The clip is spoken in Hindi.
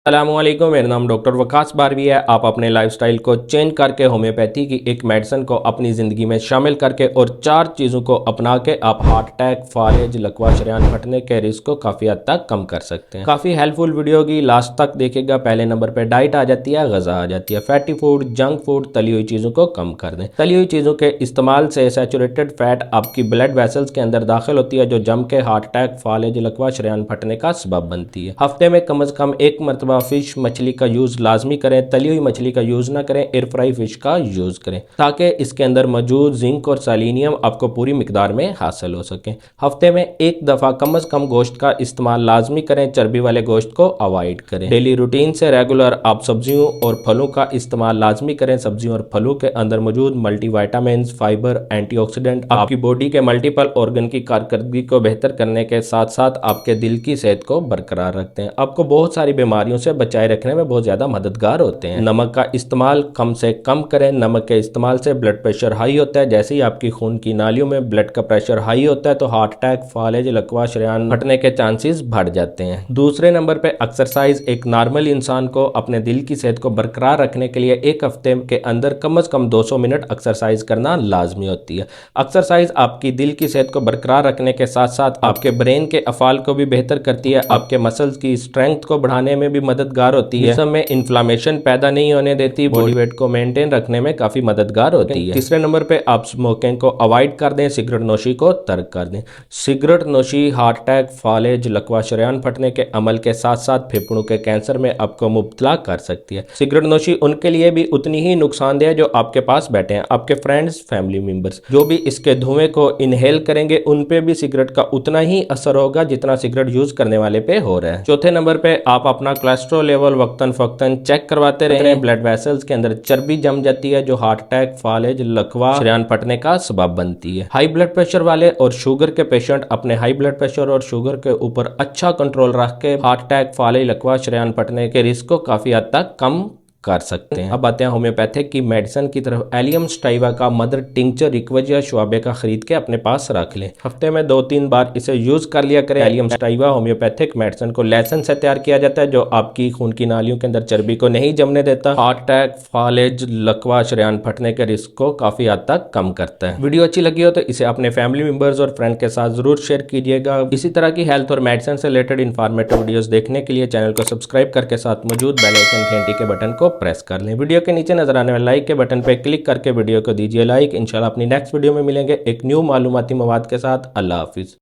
अस्सलामुअलैकुम, मेरा नाम डॉक्टर वकास बारवी है। आप अपने लाइफस्टाइल को चेंज करके होम्योपैथी की एक मेडिसिन को अपनी ज़िंदगी में शामिल करके और 4 चीज़ों को अपना के आप हार्ट अटैक, फालिज, लकवा, शरेयान फटने के रिस्क को काफ़ी हद तक कम कर सकते हैं। काफ़ी हेल्पफुल वीडियो होगी, लास्ट तक देखिएगा। पहले नंबर पर डाइट आ जाती है, ग़ज़ा आ जाती है। फैटी फूड, जंक फूड, तली हुई चीज़ों को कम कर दें। तली हुई चीज़ों के इस्तेमाल से सैचुरेटेड फैट आपकी ब्लड वेसल्स के अंदर दाखिल होती है, जो जम के हार्ट अटैक, फालिज, लकवा, शरेयान फटने का सबब बनती है। हफ्ते में कम से कम एक मरतबा फिश मछली का यूज़ लाजमी करें। तली हुई मछली का यूज़ ना करें, एयर फ्राई फिश का यूज़ करें, ताकि इसके अंदर मौजूद जिंक और सेलेनियम आपको पूरी मिकदार में हासिल हो सके। हफ्ते में एक दफ़ा कम से कम गोश्त का इस्तेमाल लाजमी करें, चर्बी वाले गोश्त को अवॉइड करें। डेली रूटीन से रेगुलर आप सब्जियों और फलों का इस्तेमाल लाजमी करें। सब्जियों और फलों के अंदर मौजूद मल्टीविटामिन, फाइबर, एंटीऑक्सीडेंट आपकी बॉडी के मल्टीपल ऑर्गन की कारकर्दगी को बेहतर करने के साथ साथ आपके दिल की सेहत को बरकरार रखते हैं। आपको बहुत सारी बीमारियों से बचाए रखने में बहुत ज़्यादा मददगार होते हैं। नमक का इस्तेमाल कम से कम करें। नमक के इस्तेमाल से ब्लड प्रेशर हाई होता है। जैसे ही आपकी खून की नालियों में ब्लड का प्रेशर हाई होता है तो हार्ट अटैक, फालिज, लकवा, शरेयान फटने के चांसेस बढ़ जाते हैं। दूसरे नंबर पे एक्सरसाइज। एक नॉर्मल इंसान को अपने दिल की सेहत को बरकरार रखने के लिए एक हफ्ते के अंदर कम से कम 200 मिनट एक्सरसाइज करना लाजमी होती है। एक्सरसाइज आपकी दिल की सेहत को बरकरार रखने के साथ साथ आपके ब्रेन के अफ़ाल को भी बेहतर करती है, आपके मसल्स की स्ट्रेंथ को बढ़ाने में भी मददगार होती है, जिस्म में इन्फ्लामेशन पैदा नहीं होने देती, बॉडी वेट को मेंटेन रखने में काफ़ी मददगार होती है। तीसरे नंबर पे आप स्मोकिंग को अवॉइड कर दें, सिगरेट नोशी को तर्क कर दें। सिगरेट नोशी हार्ट अटैक, फालिज, लकवा, शरेयान फटने के अमल के साथ साथ फेफड़ों के कैंसर में आपको मुब्तला कर सकती है। सिगरेट नोशी उनके लिए भी उतनी ही नुकसानदेह है जो आपके पास बैठे हैं, आपके फ्रेंड्स, फैमिली मेंबर्स। जो भी इसके धुएं को इनहेल करेंगे उन पे भी सिगरेट का उतना ही असर होगा जितना सिगरेट यूज करने वाले पे हो रहा है। चौथे नंबर पे आप अपना कोलेस्ट्रॉल लेवल वक्तन फक्तन चेक करवाते रहें। ब्लड वेसल्स के अंदर चर्बी जम जाती है जो हार्ट अटैक, फालिज, लकवा, शरेयान फटने का सबब बनती है। हाई ब्लड प्रेशर वाले और शुगर के पेशेंट अपने हाई ब्लड प्रेशर और शुगर के ऊपर अच्छा कंट्रोल रख के हार्ट अटैक, फालिज, लकवा, शरेयान फटने के रिस्क को काफी हद तक कम कर सकते हैं। अब आते हैं होम्योपैथिक की मेडिसिन की तरफ। एलियम स्टाइवा का मदर टिंचर रिकवज या शुआबे का खरीद के अपने पास रख लें। हफ्ते में 2-3 बार इसे यूज कर लिया करें। एलियम स्टाइवा होम्योपैथिक मेडिसिन को लहसुन से तैयार किया जाता है, जो आपकी खून की नालियों के अंदर चर्बी को नहीं जमने देता, हार्ट अटैक, फालिज, लकवा, शरेयान फटने के रिस्क को काफी हद तक कम करता है। वीडियो अच्छी लगी हो तो इसे अपने फैमिली मेंबर्स और फ्रेंड के साथ जरूर शेयर कीजिएगा। इसी तरह की हेल्थ और मेडिसिन से रिलेटेड इंफॉर्मेटिव वीडियोस देखने के लिए चैनल को सब्सक्राइब करके साथ मौजूद बेल आइकन घंटी के बटन को प्रेस कर लें। वीडियो के नीचे नजर आने वाले लाइक के बटन पर क्लिक करके वीडियो को दीजिए लाइक। इंशाल्लाह अपनी नेक्स्ट वीडियो में मिलेंगे एक न्यू मालूमाती मवाद के साथ। अल्लाह हाफिज।